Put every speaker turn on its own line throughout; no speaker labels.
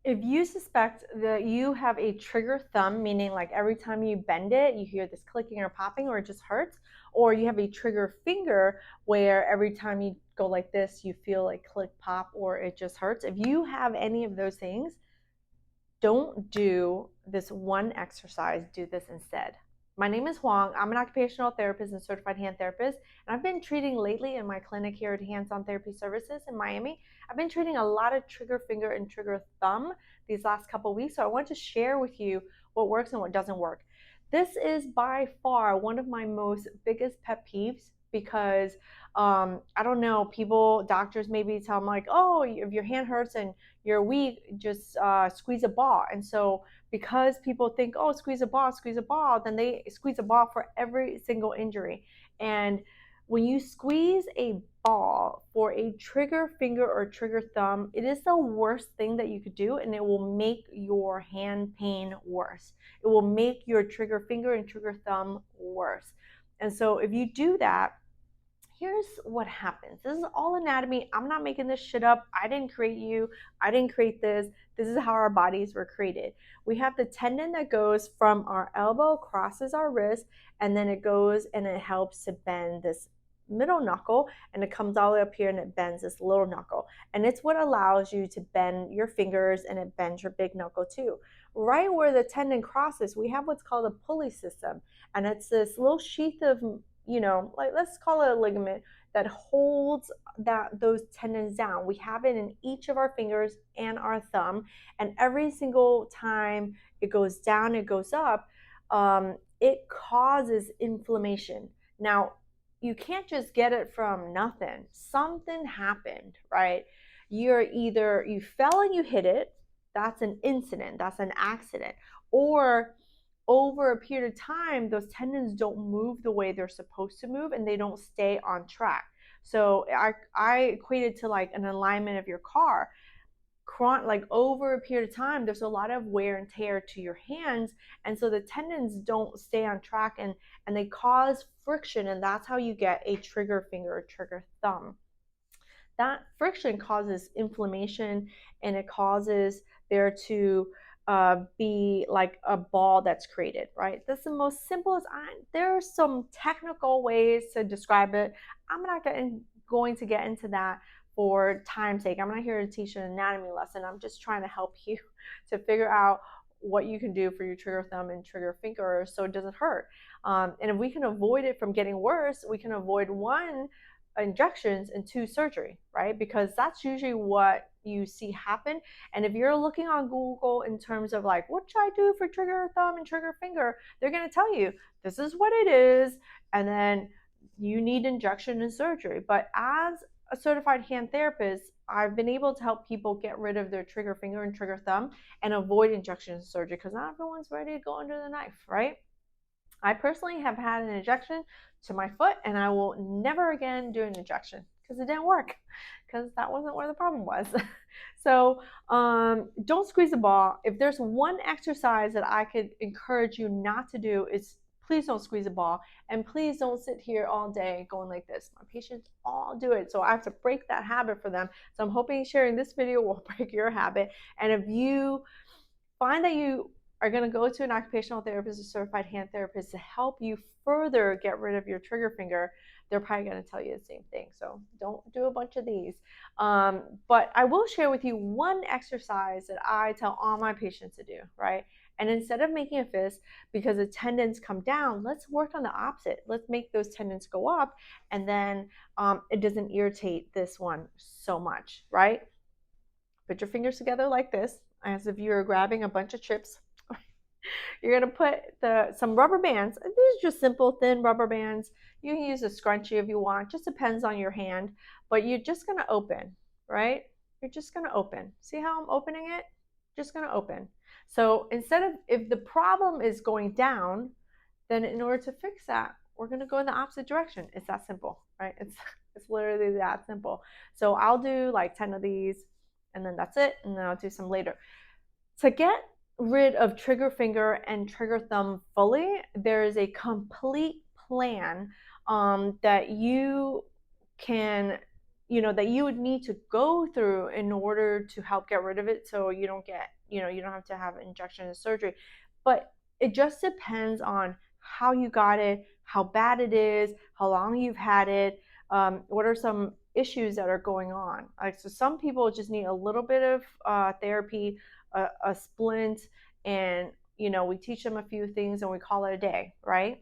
If you suspect that you have a trigger thumb, meaning like every time you bend it, you hear this clicking or popping, or it just hurts, or you have a trigger finger where every time you go like this, you feel like click, pop, or it just hurts. If you have any of those things, don't do this one exercise, do this instead. My name is Huang. I'm an occupational therapist and certified hand therapist, and I've been treating lately in my clinic here at Hands On Therapy Services in Miami. I've been treating a lot of trigger finger and trigger thumb these last couple of weeks, so I want to share with you what works and what doesn't work. This is by far one of my most biggest pet peeves because I don't know, people, doctors maybe tell them like, oh, if your hand hurts and you're weak, just squeeze a ball. And so because people think, oh, squeeze a ball, then they squeeze a ball for every single injury. And when you squeeze a ball for a trigger finger or trigger thumb, it is the worst thing that you could do, and it will make your hand pain worse. It will make your trigger finger and trigger thumb worse. And so if you do that, here's what happens. This is all anatomy. I'm not making this shit up. I didn't create you. I didn't create this. This is how our bodies were created. We have the tendon that goes from our elbow, crosses our wrist, and then it goes and it helps to bend this middle knuckle, and it comes all the way up here and it bends this little knuckle. And it's what allows you to bend your fingers, and it bends your big knuckle too. Right where the tendon crosses, we have what's called a pulley system. And it's this little sheath of, like, let's call it a ligament that holds those tendons down. We have it in each of our fingers and our thumb, and every single time it goes down, it goes up, it causes inflammation. Now, you can't just get it from nothing. Something happened, right? You fell and you hit it. That's an incident. That's an accident. Or over a period of time, those tendons don't move the way they're supposed to move, and they don't stay on track. So I equate it to like an alignment of your car. Like over a period of time, there's a lot of wear and tear to your hands, and so the tendons don't stay on track, and they cause friction, and that's how you get a trigger finger or trigger thumb. That friction causes inflammation, and it causes there to be like a ball that's created, right? That's the most simplest. There are some technical ways to describe it. I'm not going to get into that for time's sake. I'm not here to teach an anatomy lesson. I'm just trying to help you to figure out what you can do for your trigger thumb and trigger finger so it doesn't hurt. And if we can avoid it from getting worse, we can avoid one, injections, and two, surgery, right? Because that's usually what you see happen. And if you're looking on Google in terms of like, what should I do for trigger thumb and trigger finger, they're going to tell you this is what it is, and then you need injection and surgery. But as a certified hand therapist, I've been able to help people get rid of their trigger finger and trigger thumb and avoid injection and surgery, because not everyone's ready to go under the knife, right? I personally have had an injection to my foot, and I will never again do an injection because it didn't work, because that wasn't where the problem was. So don't squeeze the ball. If there's one exercise that I could encourage you not to do, is please don't squeeze the ball, and please don't sit here all day going like this. My patients all do it, so I have to break that habit for them. So I'm hoping sharing this video will break your habit. And if you find that you are going to go to an occupational therapist or certified hand therapist to help you further get rid of your trigger finger, they're probably going to tell you the same thing. So don't do a bunch of these. But I will share with you one exercise that I tell all my patients to do, right? And instead of making a fist because the tendons come down, let's work on the opposite. Let's make those tendons go up, and then it doesn't irritate this one so much, right? Put your fingers together like this, as if you're grabbing a bunch of chips. You're going to put some rubber bands. These are just simple, thin rubber bands. You can use a scrunchie if you want. Just depends on your hand. But you're just going to open, right? You're just going to open. See how I'm opening it? Just going to open. So instead of, if the problem is going down, then in order to fix that, we're going to go in the opposite direction. It's that simple, right? It's literally that simple. So I'll do like 10 of these, and then that's it. And then I'll do some later. To get rid of trigger finger and trigger thumb fully, there is a complete plan that you can, that you would need to go through in order to help get rid of it, so you don't get you don't have to have injection and surgery. But it just depends on how you got it, how bad it is, how long you've had it, what are some issues that are going on. Like, so some people just need a little bit of therapy, a splint, and we teach them a few things and we call it a day, right?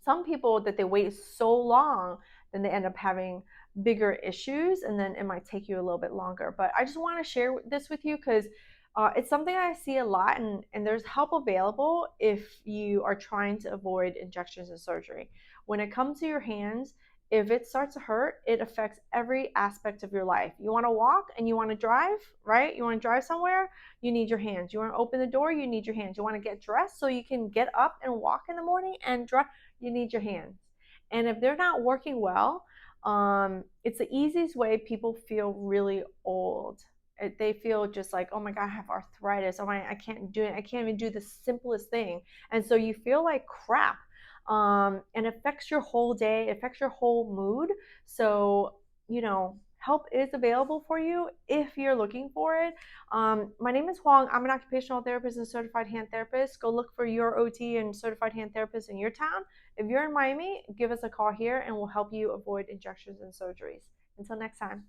Some people that they wait so long, then they end up having bigger issues, and then it might take you a little bit longer. But I just want to share this with you because it's something I see a lot, and there's help available if you are trying to avoid injections and surgery. When it comes to your hands, if it starts to hurt, it affects every aspect of your life. You want to walk and you want to drive, right? You want to drive somewhere, you need your hands. You want to open the door, you need your hands. You want to get dressed so you can get up and walk in the morning and drive, you need your hands. And if they're not working well, it's the easiest way people feel really old. They feel just like, oh my God, I have arthritis. Oh my, I can't do it. I can't even do the simplest thing. And so you feel like crap. And it affects your whole day, it affects your whole mood. So, help is available for you if you're looking for it. My name is Huang. I'm an occupational therapist and certified hand therapist. Go look for your OT and certified hand therapist in your town. If you're in Miami, give us a call here and we'll help you avoid injections and surgeries. Until next time.